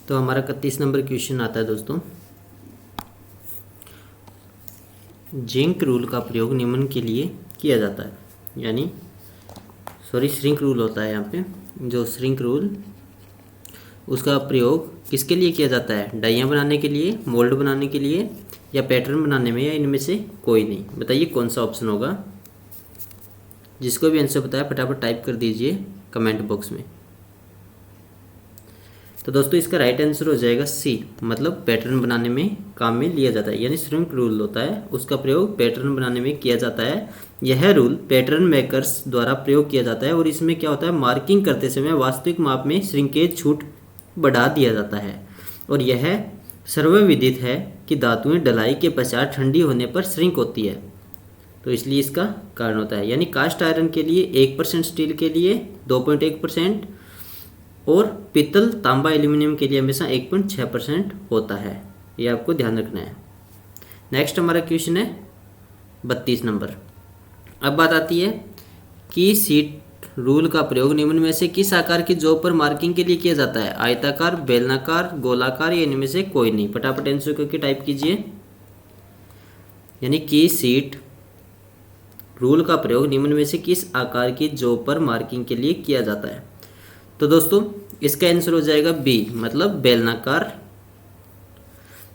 तो हमारा 31 number question आता है दोस्तों, जिंक रूल का प्रयोग निम्न के लिए किया जाता है, यानी श्रिंक रूल होता है यहाँ पे, जो श्रिंक रूल उसका प्रयोग किसके लिए किया जाता है? डाइयाँ बनाने के लिए, मोल्ड बनाने के लिए, या पैटर्न बनाने में, या इनमें से कोई नहीं। बताइए कौन सा ऑप्शन होगा। जिसको भी आंसर बताया फटाफट टाइप कर दीजिए कमेंट बॉक्स में। तो दोस्तों इसका राइट आंसर हो जाएगा सी, मतलब पैटर्न बनाने में काम में लिया जाता है, यानी श्रिंक रूल होता है उसका प्रयोग पैटर्न बनाने में किया जाता है। यह रूल पैटर्न मेकर्स द्वारा प्रयोग किया जाता है और इसमें क्या होता है, मार्किंग करते समय वास्तविक माप में श्रिंकेज छूट बढ़ा दिया जाता है। और यह सर्वविदित है कि धातुएं डलाई के पश्चात ठंडी होने पर श्रिंक होती है, तो इसलिए इसका कारण होता है। यानी कास्ट आयरन के लिए 1%, स्टील के लिए 2.1%, और पित्तल, तांबा, एल्यूमिनियम के लिए हमेशा 1.6% होता है। ये आपको ध्यान रखना है। नेक्स्ट हमारा क्वेश्चन है 32 नंबर। अब बात आती है कि सीट रूल का प्रयोग निम्न में से किस आकार की जॉब पर मार्किंग के लिए किया जाता है? आयताकार, बेलनाकार, गोलाकार, या इनमें से कोई नहीं। फटाफट आंसर करके टाइप कीजिए। यानी कि सीट रूल का प्रयोग निम्न में से किस आकार की जॉब पर मार्किंग के लिए किया जाता है? तो दोस्तों इसका आंसर हो जाएगा बी, मतलब बेलनाकार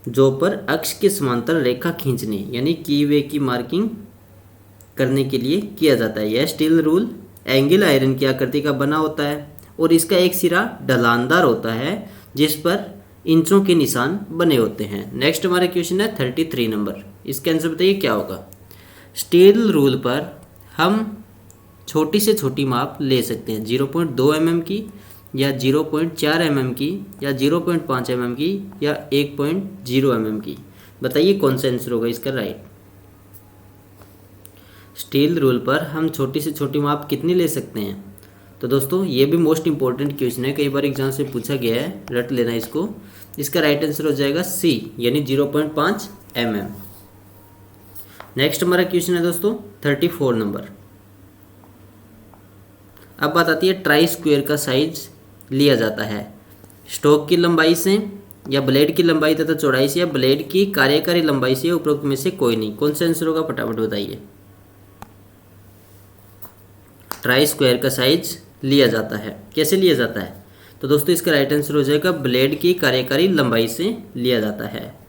जॉब पर अक्ष के समांतर रेखा खींचने, यानी की वे की मार्किंग करने के लिए किया जाता है। यह स्टील रूल एंगल आयरन की आकृति का बना होता है और इसका एक सिरा ढलानदार होता है जिस पर इंचों के निशान बने होते हैं। नेक्स्ट हमारा क्वेश्चन है 33 नंबर। इसका आंसर बताइए क्या होगा। स्टील रूल पर हम छोटी से छोटी माप ले सकते हैं, 0.2 mm की, या 0.4 mm की, या 0.5 mm की, या 1.0 mm की। बताइए कौन सा आंसर होगा इसका राइट। स्टील रूल पर हम छोटी से छोटी माप कितनी ले सकते हैं? तो दोस्तों ये भी मोस्ट इंपॉर्टेंट क्वेश्चन है, कई बार एग्जाम से पूछा गया है, रट लेना इसको। इसका राइट आंसर हो जाएगा सी, यानी 0.5 mm। नेक्स्ट हमारा क्वेश्चन है दोस्तों 34 नंबर। अब बात आती है ट्राई स्क्वायर का साइज लिया जाता है स्टॉक की लंबाई से, या ब्लेड की लंबाई तथा चौड़ाई से, या ब्लेड की कार्यकारी लंबाई से, उपरोक्त में से कोई नहीं। कौन सा आंसर होगा फटाफट बताइए। ट्राई स्क्वायर का साइज लिया जाता है, कैसे लिया जाता है? तो दोस्तों इसका राइट आंसर हो जाएगा ब्लेड की कार्यकारी लंबाई से लिया जाता है।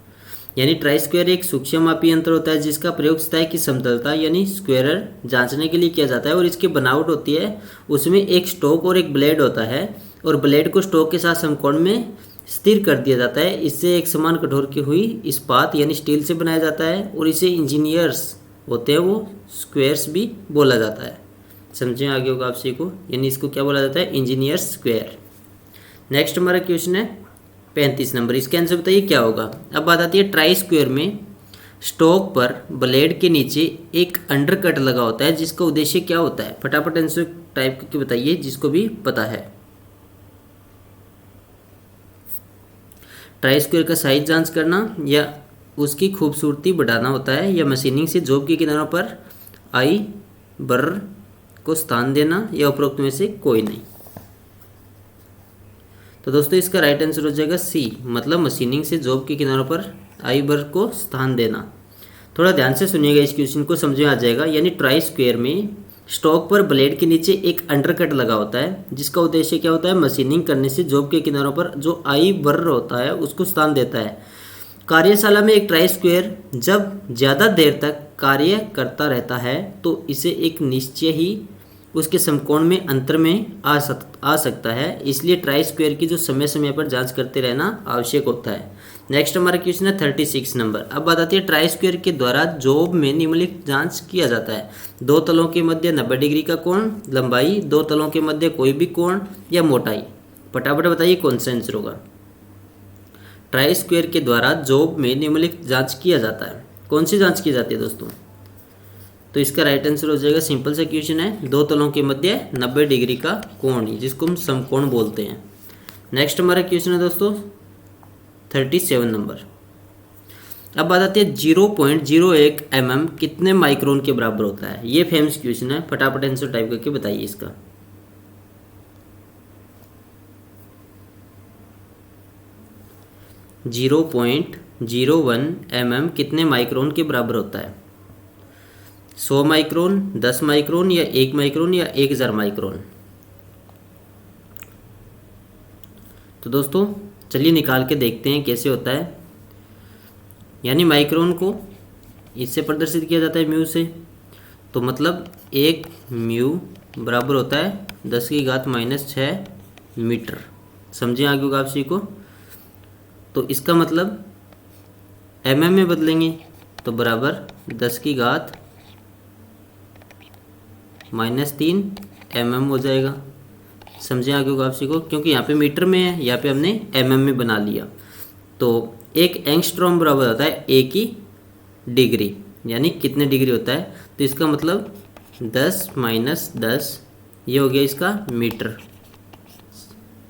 यानी ट्राई स्क्वायर एक सूक्ष्ममापी यंत्र होता है जिसका प्रयोग सतह की समतलता यानी स्क्वायर जांचने के लिए किया जाता है, और इसकी बनावट होती है उसमें एक स्टॉक और एक ब्लेड होता है, और ब्लेड को स्टॉक के साथ समकोण में स्थिर कर दिया जाता है। इससे एक समान कठोर की हुई इस्पात यानी स्टील से बनाया जाता है, और इसे इंजीनियर्स होते हैं वो स्क्वायर्स भी बोला जाता है। समझें आगे होगा आपसे को, यानी इसको क्या बोला जाता है, इंजीनियर्स स्क्वायर। नेक्स्ट हमारा क्वेश्चन है 35 नंबर। इसका आंसर बताइए क्या होगा। अब बात आती है ट्राई स्क्वायर में स्टॉक पर ब्लेड के नीचे एक अंडरकट लगा होता है जिसका उद्देश्य क्या होता है? फटाफट आंसर टाइप करके बताइए जिसको भी पता है। ट्राई स्क्वायर का साइज जांच करना, या उसकी खूबसूरती बढ़ाना होता है, या मशीनिंग से जॉब के किनारों पर आई बर्र को स्थान देना, या उपरोक्त में से कोई नहीं। तो दोस्तों इसका राइट आंसर हो जाएगा सी, मतलब मशीनिंग से जॉब के किनारों पर आई बर को स्थान देना। थोड़ा ध्यान से सुनिएगा, इस क्वेश्चन को समझ में आ जाएगा। यानी ट्राई स्क्वायर में स्टॉक पर ब्लेड के नीचे एक अंडरकट लगा होता है जिसका उद्देश्य क्या होता है, मशीनिंग करने से जॉब के किनारों पर जो आई बर होता है उसको स्थान देता है। कार्यशाला में एक ट्राई स्क्वायर जब ज़्यादा देर तक कार्य करता रहता है तो इसे एक निश्चय ही उसके समकोण में अंतर में आ सकता है, इसलिए ट्राई स्क्वायर की जो समय समय पर जांच करते रहना आवश्यक होता है। नेक्स्ट हमारा क्वेश्चन है 36 नंबर। अब बात आती है ट्राई स्क्वायर के द्वारा जॉब में निम्नलिखित जांच किया जाता है। दो तलों के मध्य 90 डिग्री का कोण, लंबाई, दो तलों के मध्य कोई भी कोण, या मोटाई। फटाफट बताइए कौन सा आंसर होगा। ट्राई स्क्वायर के द्वारा जॉब में निम्नलिखित जांच किया जाता है। कौन सी जांच की जाती है दोस्तों? तो इसका राइट आंसर हो जाएगा, सिंपल सा क्वेश्चन है, दो तलों के मध्य 90 डिग्री का कोण जिसको हम समकोण बोलते हैं। नेक्स्ट हमारा क्वेश्चन है दोस्तों 37 नंबर। अब बात आती है 0.01 mm कितने माइक्रोन के बराबर होता है? ये फेमस क्वेश्चन है, फटाफट आंसर टाइप करके बताइए इसका। 0.01 mm कितने माइक्रोन के बराबर होता है? 100 माइक्रोन, 10 माइक्रोन या 1 माइक्रोन या 1000 माइक्रोन? तो दोस्तों चलिए निकाल के देखते हैं कैसे होता है। यानी माइक्रोन को इससे प्रदर्शित किया जाता है म्यू से, तो मतलब 1 म्यू बराबर होता है 10⁻⁻6 मीटर। समझें आगे होगा आप सभी को। तो इसका मतलब mm में बदलेंगे तो बराबर 10⁻³ mm हो जाएगा। समझें आगे होगा आप सभी को, क्योंकि यहाँ पे मीटर में है, यहाँ पे हमने mm में बना लिया। तो 1 एंगस्ट्रॉम बराबर होता है 1 की डिग्री, यानी कितने डिग्री होता है? तो इसका मतलब 10 - 10 ये हो गया इसका मीटर।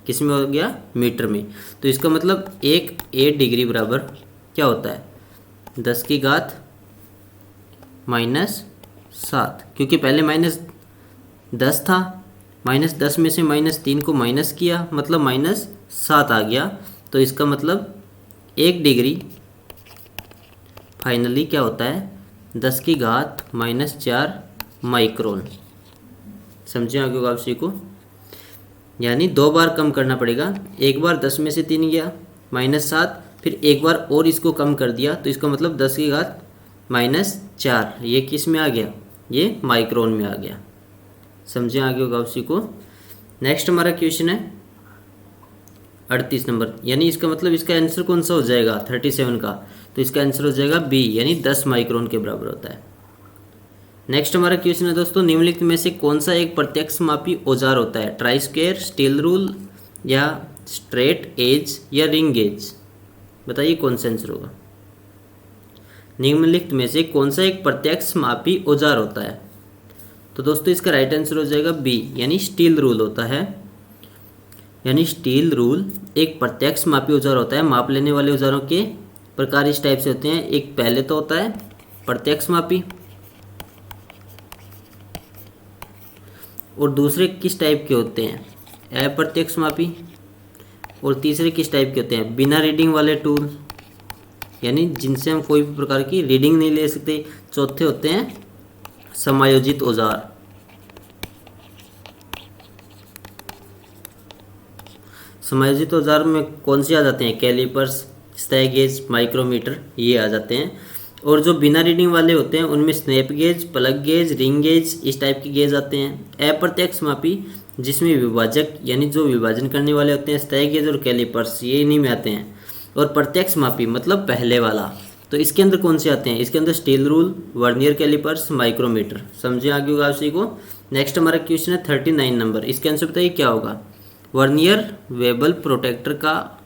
किस में हो गया? मीटर में। तो इसका मतलब 1 डिग्री बराबर क्या होता है? 10⁻⁻7, क्योंकि पहले -10 था, -10 में से -3 को माइनस किया, मतलब -7 आ गया। तो इसका मतलब 1 डिग्री फाइनली क्या होता है? 10⁻⁻4 माइक्रोन। समझे आगे होगा आप सभी को। यानी 2 बार कम करना पड़ेगा। एक बार 10 में से 3 गया -7, फिर एक बार और इसको कम कर दिया, तो इसका मतलब 10⁻⁻4 ये किस में आ गया? ये माइक्रोन में आ गया। समझे आगे होगा आप सभी को। नेक्स्ट हमारा क्वेश्चन है 38 नंबर, यानी इसका मतलब इसका आंसर कौन सा हो जाएगा 37 का? तो इसका आंसर हो जाएगा बी, यानी 10 माइक्रोन के बराबर होता है। नेक्स्ट हमारा क्वेश्चन है दोस्तों, निम्नलिखित में से कौन सा एक प्रत्यक्ष मापी औजार होता है? ट्राई स्क्वायर, स्टील रूल या स्ट्रेट एज या रिंग गेज? बताइए कौन सा आंसर होगा। निम्नलिखित में से कौन सा एक प्रत्यक्ष मापी औजार होता है? तो दोस्तों इसका राइट आंसर हो जाएगा बी, यानी स्टील रूल होता है। यानी स्टील रूल एक प्रत्यक्ष मापी औजार होता है। माप लेने वाले औजारों के प्रकार इस टाइप से होते हैं। एक पहले तो होता है प्रत्यक्ष मापी, और दूसरे किस टाइप के होते हैं? अप्रत्यक्ष मापी। और तीसरे किस टाइप के होते हैं? बिना रीडिंग वाले टूल, यानी जिनसे हम कोई भी प्रकार की रीडिंग नहीं ले सकते। चौथे होते हैं समायोजित औजार। समायोजित औजार में कौन से आ जाते हैं? कैलिपर्स, स्टै गेज, माइक्रोमीटर, ये आ जाते हैं। और जो बिना रीडिंग वाले होते हैं उनमें snap gauge, plug gauge, ring gauge, इस टाइप के गेज आते हैं। अप्रत्यक्ष मापी जिसमें विभाजक यानी जो विभाजन करने वाले होते हैं, स्टै गेज और कैलिपर्स, ये इन्हीं में आते हैं। और प्रत्यक्ष मापी मतलब पहले वाला, तो इसके अंदर कौन से आते हैं? इसके अंदर steel rule, vernier callipers, micrometer. समझे आगे होगा आप सभी को। नेक्स्ट हमारा क्वेश्चन है 39 नंबर, इसके आंसर बताइए क्या होगा। वर्नियर वेबल प्रोटेक्टर का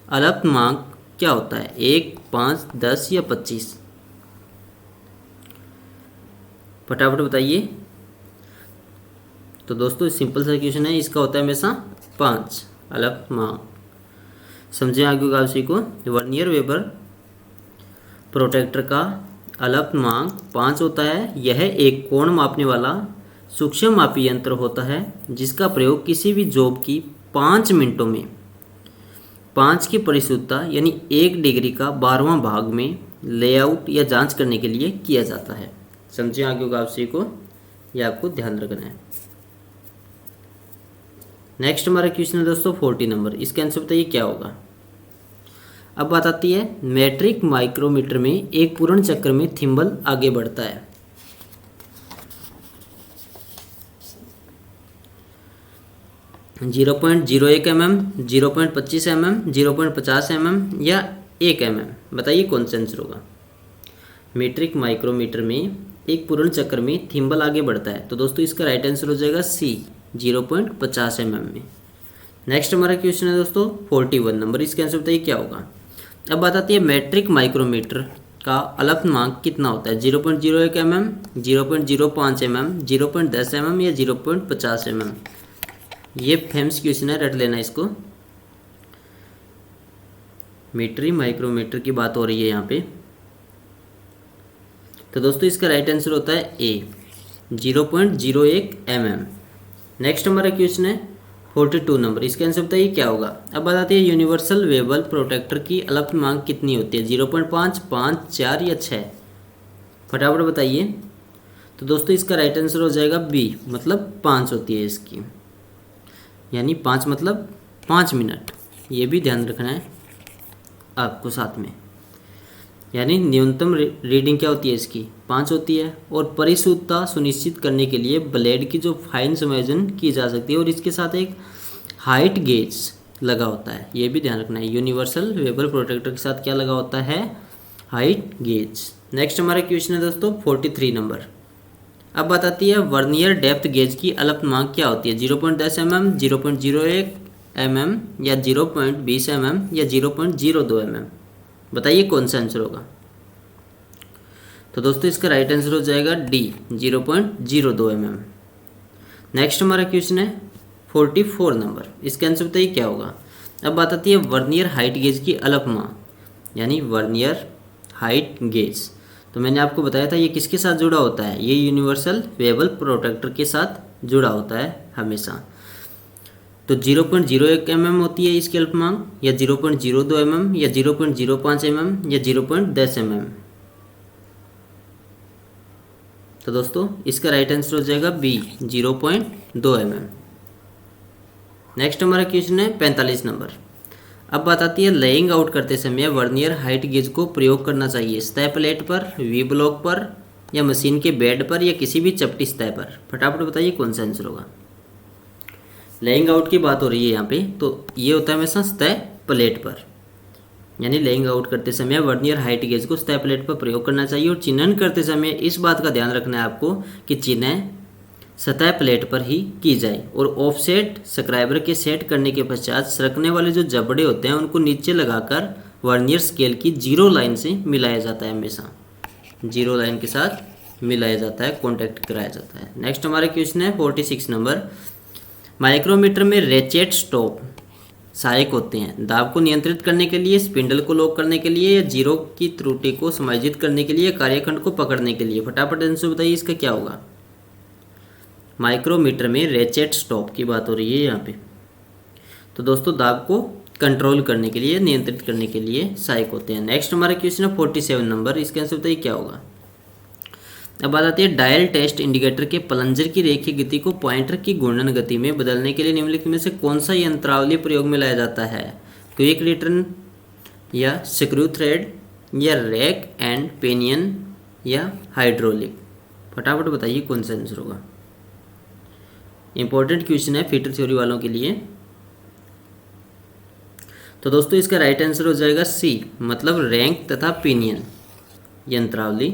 अल्पतमांक क्या होता है? 1, 5, 10 या 25? फटाफट बताइए। तो दोस्तों सिंपल सा क्वेश्चन है, इसका होता है हमेशा 5 अल्पतमांक। समझे आगे होगा आप सभी को। वर्नियर वेबर प्रोटेक्टर का अल्पतमांक 5 होता है। यह एक कोण मापने वाला सूक्ष्म मापी यंत्र होता है जिसका प्रयोग किसी भी जॉब की 5 मिनटों में 5 की परिशुद्धता यानी 1 डिग्री का 12वां भाग में लेआउट या जांच करने के लिए किया जाता है। समझे आगे होगा आप सभी को, यह आपको ध्यान रखना है। नेक्स्ट हमारा क्वेश्चन है दोस्तों 40 नंबर, इसका आंसर बताइए क्या होगा। अब बात आती है मैट्रिक माइक्रोमीटर में एक पूर्ण चक्र में थिम्बल आगे बढ़ता है। .01 mm, 0.25 mm, 0.50 mm या 1 mm? बताइए कौन सा आंसर होगा। मीट्रिक माइक्रोमीटर में एक पूर्ण चक्र में थिम्बल आगे बढ़ता है, तो दोस्तों इसका राइट आंसर हो जाएगा सी, 0.50 mm में। नेक्स्ट हमारा क्वेश्चन है दोस्तों 41 नंबर, इसका आंसर बताइए क्या होगा। अब बात आती है मैट्रिक माइक्रोमीटर का अल्पतमांक कितना होता है। 0.01 mm, 0.05 mm, 0.10 mm या 0.50 mm? ये फेमस क्वेश्चन है, रट लेना इसको। मीट्रिक माइक्रोमीटर की बात हो रही है यहाँ पे, तो दोस्तों इसका राइट आंसर होता है ए, 0.01 mm। नेक्स्ट हमारा क्वेश्चन है 42 नंबर, इसका आंसर बताइए क्या होगा। अब बात आती है यूनिवर्सल वेबल प्रोटेक्टर की अल्पतमांक कितनी होती है, 0.5, 5, 4 या 6। फटाफट बताइए। तो दोस्तों इसका राइट आंसर हो जाएगा बी, मतलब 5 होती है इसकी, यानी 5 मतलब 5 मिनट। ये भी ध्यान रखना है आपको साथ में, यानी न्यूनतम रीडिंग क्या होती है इसकी, 5 होती है। और परिशुद्धता सुनिश्चित करने के लिए ब्लेड की जो फाइन समायोजन की जा सकती है और इसके साथ एक हाइट गेज लगा होता है, ये भी ध्यान रखना है। यूनिवर्सल वेबल प्रोटेक्टर के साथ क्या लगा होता है, हाइट गेज। नेक्स्ट हमारा क्वेश्चन है दोस्तों 43 नंबर। अब बात आती है वर्नियर डेप्थ गेज की अल्पतमांक क्या होती है, 0.10 mm, 0.01 mm या 0.20 mm या 0.02 mm। बताइए कौन सा आंसर होगा। तो दोस्तों इसका राइट आंसर हो जाएगा डी, 0.02 mm। नेक्स्ट हमारा क्वेश्चन है 44 नंबर, इसका आंसर बताइए क्या होगा। अब बात आती है वर्नियर हाइट गेज की अल्पतमांक, यानी वर्नियर हाइट गेज। तो मैंने आपको बताया था ये किसके साथ जुड़ा होता है, ये यूनिवर्सल वेबल प्रोटेक्टर के साथ जुड़ा होता है हमेशा। तो 0.01 mm होती है इसकी अल्पतमांक, या 0.02 mm या 0.05 mm या 0.10 mm। तो दोस्तों इसका राइट आंसर हो जाएगा बी, 0.2 mm। नेक्स्ट हमारा क्वेश्चन है 45 नंबर। अब बात आती है लेइंग आउट करते समय वर्नियर हाइट गेज को प्रयोग करना चाहिए सतह प्लेट पर, वी ब्लॉक पर या मशीन के बेड पर या किसी भी चपटी सतह पर। फटाफट बताइए कौन सा आंसर होगा। लेइंग आउट की बात हो रही है यहाँ पे, तो ये होता है हमेशा सतह प्लेट पर, यानी लेइंग आउट करते समय वर्नियर हाइट गेज को सतह प्लेट पर प्रयोग करना चाहिए। और चिन्हन करते समय इस बात का ध्यान रखना है आपको कि चिन्ह सतह प्लेट पर ही की जाए। और ऑफसेट स्क्राइबर के सेट करने के पश्चात सरकने वाले जो जबड़े होते हैं उनको नीचे लगाकर वर्नियर स्केल की 0 लाइन से मिलाया जाता है, हमेशा 0 लाइन के साथ मिलाया जाता है, कॉन्टैक्ट कराया जाता है। नेक्स्ट हमारा क्वेश्चन है 46 नंबर। माइक्रोमीटर में रेचेट स्टॉप सहायक होते हैं दाब को नियंत्रित करने के लिए, स्पिंडल को लॉक करने के लिए या जीरो की त्रुटि को समायोजित करने के लिए, कार्यखंड को पकड़ने के लिए। फटाफट आंसर बताइए इसका क्या होगा। माइक्रोमीटर में रेचेट स्टॉप की बात हो रही है यहाँ पे। तो दोस्तों दाब को कंट्रोल करने के लिए, नियंत्रित करने के लिए सहायक होते हैं। नेक्स्ट हमारा क्वेश्चन है 47 नंबर, इसका आंसर बताइए क्या होगा। अब बात आती है डायल टेस्ट इंडिकेटर के प्लंजर की रेखीय गति को पॉइंटर की घूर्णन गति में बदलने के लिए निम्नलिखित में से कौन सा यंत्रावली प्रयोग में लाया जाता है, क्विक रिटर्न या स्क्रू थ्रेड या रैक एंड पेनियन या हाइड्रोलिक। फटाफट बताइए कौन सा आंसर होगा। इंपॉर्टेंट क्वेश्चन है फीटर थ्योरी वालों के लिए। तो दोस्तों इसका राइट आंसर हो जाएगा सी, मतलब रैंक तथा पिनियन यंत्रावली,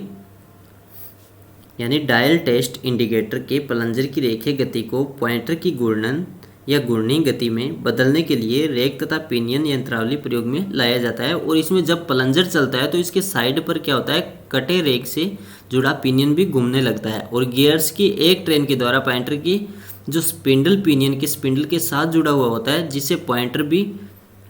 यानी डायल टेस्ट इंडिकेटर के प्लंजर की रेखीय गति को पॉइंटर की घूर्णन या घूर्णी गति में बदलने के लिए रैक तथा पिनियन यंत्रावली प्रयोग में लाया जाता है। और इसमें जब प्लंजर चलता है तो इसके साइड पर क्या होता है, कटे रैक से जुड़ा पिनियन भी घूमने लगता है और गियर्स की एक ट्रेन के द्वारा पॉइंटर की जो स्पिंडल पिनियन के स्पिंडल के साथ जुड़ा हुआ होता है, जिससे पॉइंटर भी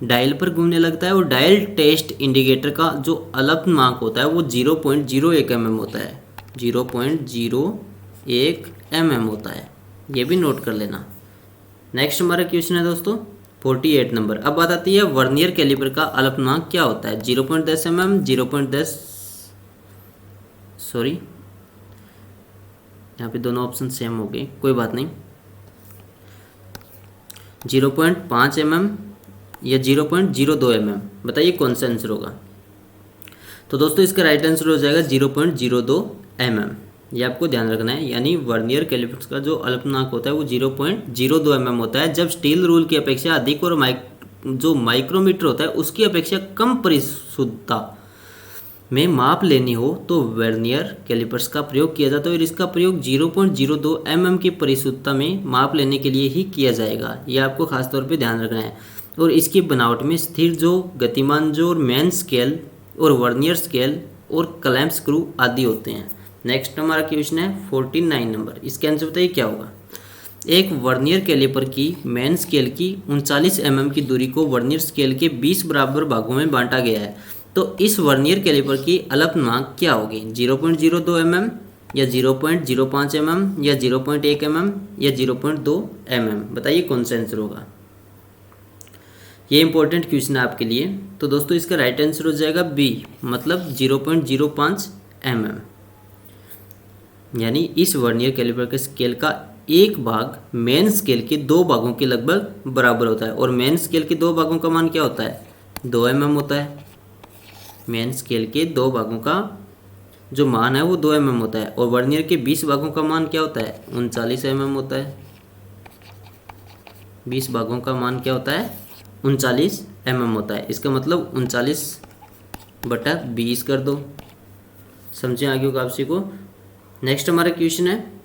डायल पर घूमने लगता है। और डायल टेस्ट इंडिकेटर का जो अल्पतमांक होता है वो 0.01 mm होता है, 0.01 mm होता है, ये भी नोट कर लेना। नेक्स्ट हमारा क्वेश्चन है दोस्तों 48 नंबर। अब बात आती है वर्नियर कैलिपर का अल्पतमांक क्या होता है, 0.10 mm, 0.10 सॉरी यहाँ पे दोनों ऑप्शन सेम हो गए, कोई बात नहीं, 0.5 mm या 0.02 mm। बताइए कौन सा आंसर होगा। तो दोस्तों इसका राइट आंसर हो जाएगा 0.02 mm। ये आपको ध्यान रखना है, यानी वर्नियर कैलिपर्स का जो अल्पतमांक होता है वो 0.02 mm होता है। जब स्टील रूल की अपेक्षा अधिक और जो माइक्रोमीटर होता है उसकी अपेक्षा कम परिशुद्धता में माप लेनी हो तो वर्नियर कैलिपर्स का प्रयोग किया जाता है। और इसका प्रयोग 0.02 mm की परिशुद्धता में माप लेने के लिए ही किया जाएगा, ये आपको खास तौर पे ध्यान रखना है। और इसकी बनावट में स्थिर जो, गतिमान जो और मेन स्केल और वर्नियर स्केल और क्लैंप स्क्रू आदि होते हैं। नेक्स्ट हमारा क्वेश्चन है 49 नंबर, इसके आंसर बताइए क्या होगा। एक वर्नियर कैलिपर की मेन स्केल की 39 mm की दूरी को वर्नियर स्केल के 20 बराबर भागों में बांटा गया है, तो इस वर्नियर कैलिपर की अल्पतमांक क्या होगी, 0.02 mm या 0.05 mm या 0.1 mm या 0.2 mm? बताइए कौन सा आंसर होगा। ये इंपॉर्टेंट क्वेश्चन है आपके लिए। तो दोस्तों इसका राइट आंसर हो जाएगा बी, मतलब 0.05 mm। यानी इस वर्नियर कैलिपर के स्केल का एक भाग मेन स्केल के 2 भागों के लगभग बराबर होता है। और मेन स्केल के 2 भागों का मान क्या होता है? 2 mm होता है। मेन स्केल के 2 भागों का जो मान है वो 2 mm होता है। और वर्नियर के 20 भागों का मान क्या होता है? 39 mm होता है। 20 भागों का मान क्या होता है? 39 mm होता है। इसका मतलब 39/20 कर दो। समझें आगे को आपसी को। नेक्स्ट हमारा क्वेश्चन है,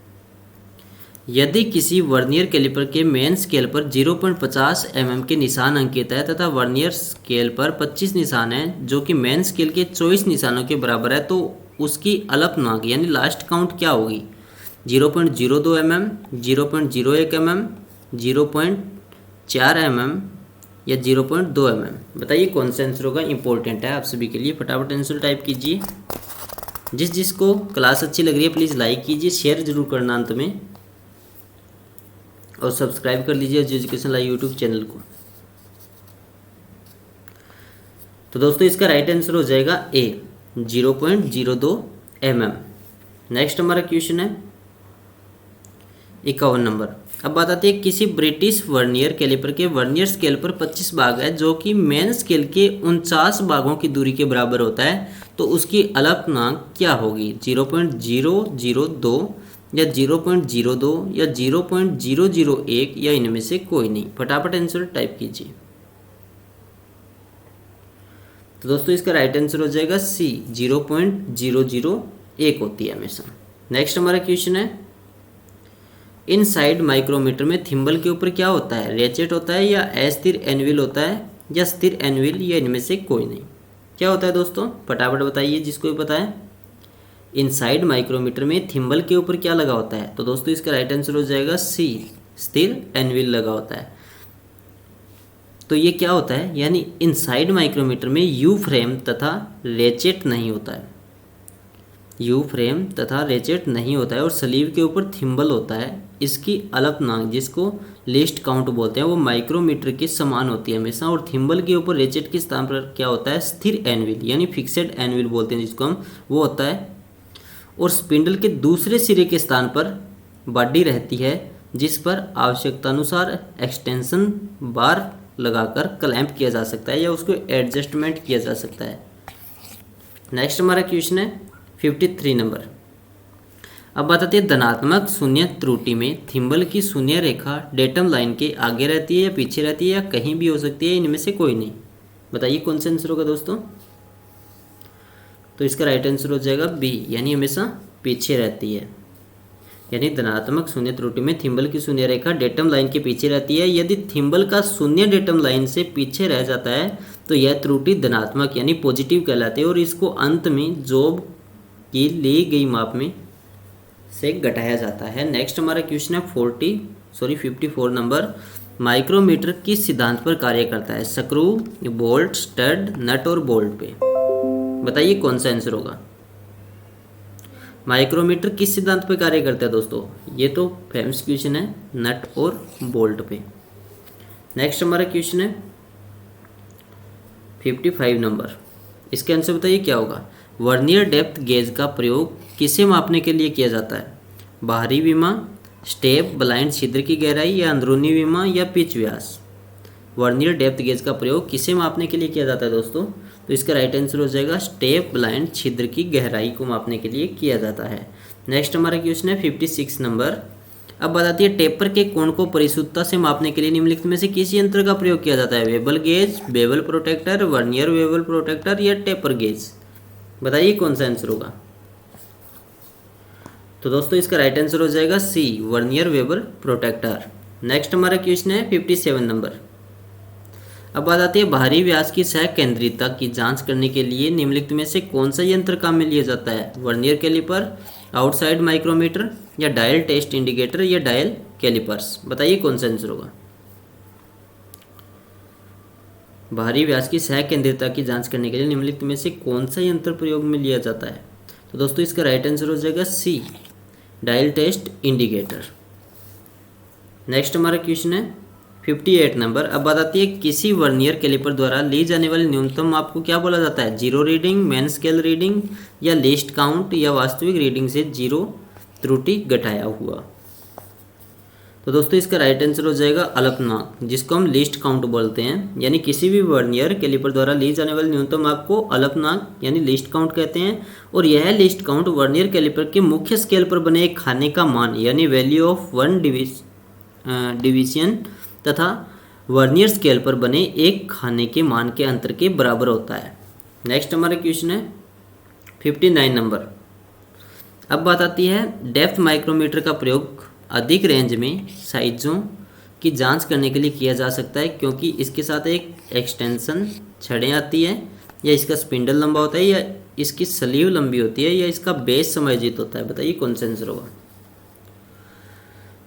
यदि किसी वर्नियर कैलिपर के मेन स्केल पर 0.50 mm के निशान अंकित है तथा वर्नियर स्केल पर 25 निशान हैं जो कि मेन स्केल के 24 निशानों के बराबर है, तो उसकी अल्पनांक यानी लास्ट काउंट क्या होगी? 0.02 mm, 0.01 mm, 0.4 mm या 0.2 mm? बताइए कौन सा आंसर होगा। इंपॉर्टेंट है आप सभी के लिए, फटाफट आंसर टाइप कीजिए। जिसको क्लास अच्छी लग रही है प्लीज़ लाइक कीजिए, शेयर जरूर करना अंत में, और सब्सक्राइब कर लीजिए एजुकेशन लाइव यूट्यूब चैनल को। तो दोस्तों इसका राइट आंसर हो जाएगा ए, 0.02 mm। नेक्स्ट हमारा क्वेश्चन है 51 नंबर। अब बात आती है, किसी ब्रिटिश वर्नियर कैलिपर के वर्नियर स्केल पर 25 भाग है जो कि मेन स्केल के 49 भागों की दूरी के बराबर होता है, तो उसकी अल्पनांक क्या होगी? 0.002 या 0.02 या 0.001 या इनमें से कोई नहीं? फटाफट आंसर टाइप कीजिए। तो दोस्तों इसका राइट आंसर हो जाएगा सी, 0.001 होती है हमेशा। नेक्स्ट हमारा क्वेश्चन है, इनसाइड माइक्रोमीटर में थिम्बल के ऊपर क्या होता है? रेचेट होता है या अस्थिर एनविल होता है या स्थिर एनविल या इनमें से कोई नहीं? क्या होता है दोस्तों? फटाफट बताइए जिसको भी पता है। इनसाइड माइक्रोमीटर में थिम्बल के ऊपर क्या लगा होता है? तो दोस्तों इसका राइट आंसर हो जाएगा सी, स्थिर एनविल लगा होता है। तो ये क्या होता है? यानी इनसाइड माइक्रोमीटर में यू फ्रेम तथा रेचेट नहीं होता है। यू फ्रेम तथा रेचेट नहीं होता है और स्लीव के ऊपर थिम्बल होता है। इसकी अल्पनांक जिसको लिस्ट काउंट बोलते हैं वो माइक्रोमीटर के समान होती है हमेशा। और थिम्बल के ऊपर रेचेट के स्थान पर क्या होता है? स्थिर एनविल यानी फिक्सेड एनविल बोलते हैं जिसको हम, वो होता है। और स्पिंडल के दूसरे सिरे के स्थान पर बॉडी रहती है जिस पर आवश्यकतानुसार एक्सटेंशन बार लगाकर क्लैंप किया जा सकता है या उसको एडजस्टमेंट किया जा सकता है। नेक्स्ट हमारा क्वेश्चन है 53 नंबर। अब बताते हैं, धनात्मक शून्य त्रुटि में थिम्बल की शून्य रेखा डेटम लाइन के आगे रहती है या पीछे रहती है या कहीं भी हो सकती है, इनमें से कोई नहीं? बताइए कौन सा आंसर होगा दोस्तों। तो इसका राइट आंसर हो जाएगा बी, यानी हमेशा पीछे रहती है। यानी धनात्मक शून्य त्रुटि में थिम्बल की शून्य रेखा डेटम लाइन के पीछे रहती है। यदि थिम्बल का शून्य डेटम लाइन से पीछे रह जाता है तो यह त्रुटि धनात्मक यानी पॉजिटिव कहलाती है और इसको अंत में जॉब की ली गई माप में से घटाया जाता है। नेक्स्ट हमारा क्वेश्चन है 54 नंबर। माइक्रोमीटर किस सिद्धांत पर कार्य करता है? स्क्रू, बोल्ट, स्टड, नट और बोल्ट पे? बताइए कौन सा आंसर होगा। माइक्रोमीटर किस सिद्धांत पर कार्य करता है दोस्तों? ये तो फेमस क्वेश्चन है, नट और बोल्ट पे। नेक्स्ट हमारा क्वेश्चन है 55 नंबर। इसके आंसर बताइए क्या होगा। वर्नियर डेप्थ गेज का प्रयोग किसे मापने के लिए किया जाता है? बाहरी विमा, स्टेप, ब्लाइंड छिद्र की गहराई या अंदरूनी विमा या पिच व्यास? वर्नियर डेप्थ गेज का प्रयोग किसे मापने के लिए किया जाता है दोस्तों? तो इसका राइट आंसर हो जाएगा स्टेप, ब्लाइंड छिद्र की गहराई को मापने के लिए किया जाता है। नेक्स्ट हमारा क्वेश्चन है 56 नंबर। अब बताती है, टेपर के कोण को परिशुद्धता से मापने के लिए निम्नलिखित में से किस यंत्र का प्रयोग किया जाता है? Bevel gauge, bevel protractor, vernier bevel protractor या टेपर गेज? बताइए कौन सा आंसर होगा। तो दोस्तों इसका राइट आंसर हो जाएगा सी, वर्नियर वेबल प्रोटेक्टर। नेक्स्ट हमारा क्वेश्चन है 57 नंबर। अब बात आती है, बाहरी व्यास की सह केंद्रितता की जांच करने के लिए निम्नलिखित में से कौन सा यंत्र काम में लिया जाता है? वर्नियर कैलिपर, आउटसाइड माइक्रोमीटर या डायल टेस्ट इंडिकेटर या डायल कैलिपर्स? बताइए कौन सा आंसर होगा। बाहरी व्यास की सह केंद्रितता की जांच करने के लिए निम्नलिखित में से कौन सा यंत्र प्रयोग में लिया जाता है? तो दोस्तों इसका राइट आंसर हो जाएगा सी, डायल टेस्ट इंडिकेटर। नेक्स्ट हमारा क्वेश्चन है 58 नंबर। अब बात आती है किसी वर्नियर कैलिपर द्वारा ली जाने वाली न्यूनतम माप को क्या बोला जाता है? Zero reading, main scale reading, या लिस्ट काउंट, या वास्तविक रीडिंग से जीरो त्रुटि घटाया हुआ। तो दोस्तों इसका राइट आंसर हो जाएगा अल्पनाक, जिसको हम लिस्ट काउंट बोलते हैं। यानी किसी भी वर्नियर कैलिपर द्वारा ली जाने वाली न्यूनतम माप को अल्पनाक यानी लिस्ट काउंट कहते हैं। और यह लिस्ट काउंट वर्नियर कैलिपर के मुख्य स्केल पर बने एक खाने का मान यानी वैल्यू ऑफ वन डिवीजन तथा वर्नियर स्केल पर बने एक खाने के मान के अंतर के बराबर होता है। नेक्स्ट हमारा क्वेश्चन है 59 नंबर। अब बात आती है डेप्थ माइक्रोमीटर का प्रयोग अधिक रेंज में साइजों की जांच करने के लिए किया जा सकता है, क्योंकि इसके साथ एक एक्सटेंशन छड़ें आती है, या इसका स्पिंडल लंबा होता है, या इसकी स्लीव लंबी होती है, या इसका बेस समायोजित होता है। बताइए कौन सा आंसर होगा?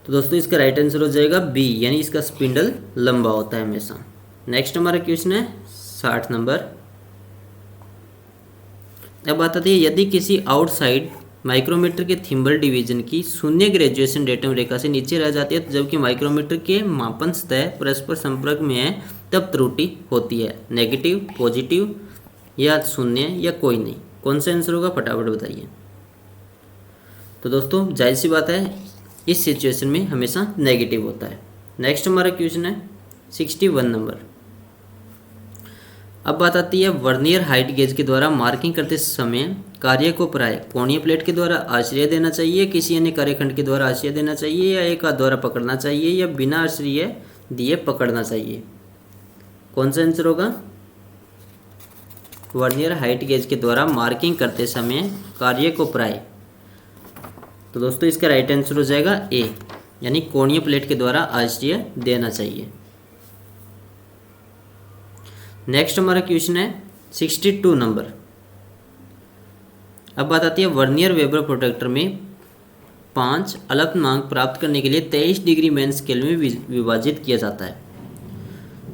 तो दोस्तों इसका राइट आंसर हो जाएगा बी, यानी इसका स्पिंडल लंबा होता है हमेशा। नेक्स्ट हमारा क्वेश्चन है 60 नंबर। अब बात आती है यदि किसी आउटसाइड माइक्रोमीटर के थिम्बल डिवीजन की शून्य ग्रेजुएशन डेटम रेखा से नीचे रह जाती है, जबकि माइक्रोमीटर के मापन सतह परस्पर संपर्क में है, तब त्रुटि होती है। नेगेटिव, पॉजिटिव, या शून्य, या कोई नहीं। कौन सा आंसर होगा फटाफट बताइए। तो दोस्तों जाहिर सी बात है इस सिचुएशन में हमेशा नेगेटिव होता है। नेक्स्ट हमारा क्वेश्चन है 61 नंबर। अब बात आती है वर्नियर हाइट गेज के द्वारा मार्किंग करते समय कार्य को प्राय कोणीय प्लेट के द्वारा आश्रय देना चाहिए, किसी अन्य कार्यखंड के द्वारा आश्रय देना चाहिए, या एक हाथ द्वारा पकड़ना चाहिए, या बिना आश्रय दिए पकड़ना चाहिए। कौन सा आंसर होगा? वर्नियर हाइट गेज के द्वारा मार्किंग करते समय कार्य को प्राय। तो दोस्तों इसका राइट आंसर हो जाएगा ए, यानी कोणीय प्लेट के द्वारा आश्रय देना चाहिए। नेक्स्ट हमारा क्वेश्चन है 62 नंबर। अब बात आती है वर्नियर वेबर प्रोट्रैक्टर में 5 अल्पनांक प्राप्त करने के लिए 23 डिग्री मेन स्केल में विभाजित किया जाता है।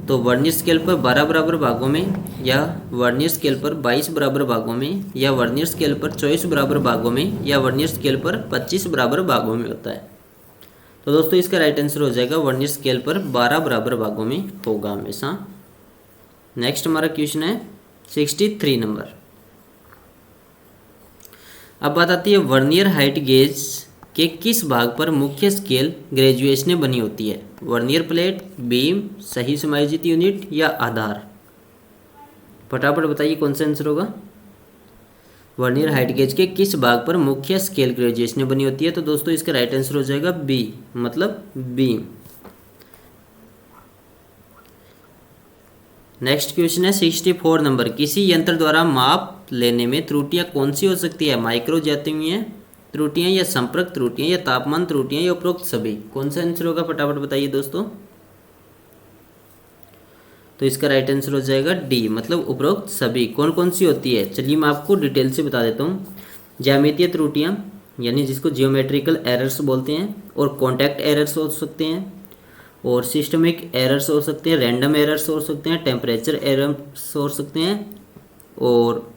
तो वर्नियर स्केल पर 12 बराबर भागों में, या वर्नियर स्केल पर 22 बराबर भागों में, या वर्नियर स्केल पर 24 बराबर भागों में, या वर्नियर स्केल पर 25 बराबर भागों में होता है। तो दोस्तों इसका राइट आंसर हो जाएगा वर्नियर स्केल पर 12 बराबर भागों में होगा हमेशा। नेक्स्ट हमारा क्वेश्चन है 63 नंबर। अब बात आती है वर्नियर हाइट गेज के किस भाग पर मुख्य स्केल ग्रेजुएशनें बनी होती है? वर्नियर प्लेट, बीम, सही समायोजित यूनिट, या आधार। फटाफट बताइए कौन सा आंसर होगा। वर्नियर हाइट गेज के किस भाग पर मुख्य स्केल ग्रेजुएशनें बनी होती है? तो दोस्तों इसका राइट आंसर हो जाएगा बी, मतलब बीम। नेक्स्ट क्वेश्चन है 64 नंबर। किसी यंत्र द्वारा माप लेने में त्रुटियां कौन सी हो सकती है? माइक्रो ज्यामितीय त्रुटियां, या संपर्क त्रुटियां, या तापमान त्रुटियां, या उपरोक्त सभी। कौन सा आंसर होगा फटाफट बताइए दोस्तों। तो इसका राइट आंसर हो जाएगा डी, मतलब उपरोक्त सभी। कौन कौन सी होती है चलिए मैं आपको डिटेल से बता देता हूँ। ज्यामितीय त्रुटियां यानी जिसको जियोमेट्रिकल एरर्स बोलते हैं, और कॉन्टैक्ट एरर्स हो सकते हैं, और सिस्टमिक एरर्स हो सकते हैं, रैंडम एरर्स हो सकते हैं, टेम्परेचर एरर्स हो सकते हैं, और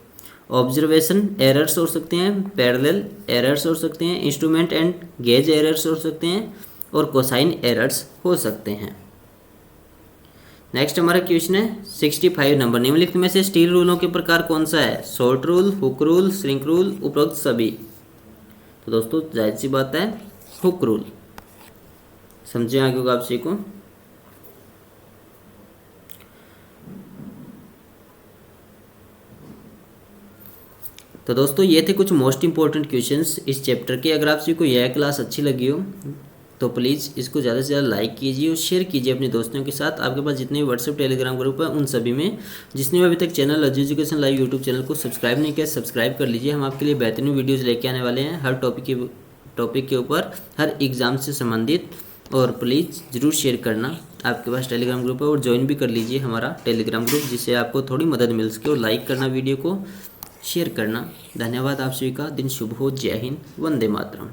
ऑब्जर्वेशन एरर्स हो सकते हैं, पैरेलल एरर्स हो सकते हैं, इंस्ट्रूमेंट एंड गेज एरर्स हो सकते हैं, और कोसाइन एरर्स हो सकते हैं। नेक्स्ट हमारा क्वेश्चन है 65 नंबर। निम्नलिखित में से स्टील रूलों के प्रकार कौन सा है? Short rule, hook rule, shrink rule, उपरोक्त सभी। तो दोस्तों जाहिर सी बात है हुक रूल। समझे आगे होगा आप सीखो। तो दोस्तों ये थे कुछ मोस्ट इंपॉर्टेंट क्वेश्चंस इस चैप्टर के। अगर आप सभी को यह क्लास अच्छी लगी हो तो प्लीज़ इसको ज़्यादा से ज़्यादा लाइक कीजिए और शेयर कीजिए अपने दोस्तों के साथ। आपके पास जितने भी व्हाट्सएप टेलीग्राम ग्रुप है उन सभी में। जिसने भी अभी तक चैनल अजू एजुकेशन लाइव यूट्यूब चैनल को सब्सक्राइब नहीं किया, सब्सक्राइब कर लीजिए। हम आपके लिए बेहतरीन वीडियोज़ लेके आने वाले हैं हर टॉपिक के ऊपर, हर एग्ज़ाम से संबंधित। और प्लीज़ ज़रूर शेयर करना। आपके पास टेलीग्राम ग्रुप है और ज्वाइन भी कर लीजिए हमारा टेलीग्राम ग्रुप, जिससे आपको थोड़ी मदद मिल सके। और लाइक करना, वीडियो को शेयर करना। धन्यवाद आप सभी का। दिन शुभ हो। जय हिंद, वंदे मातरम।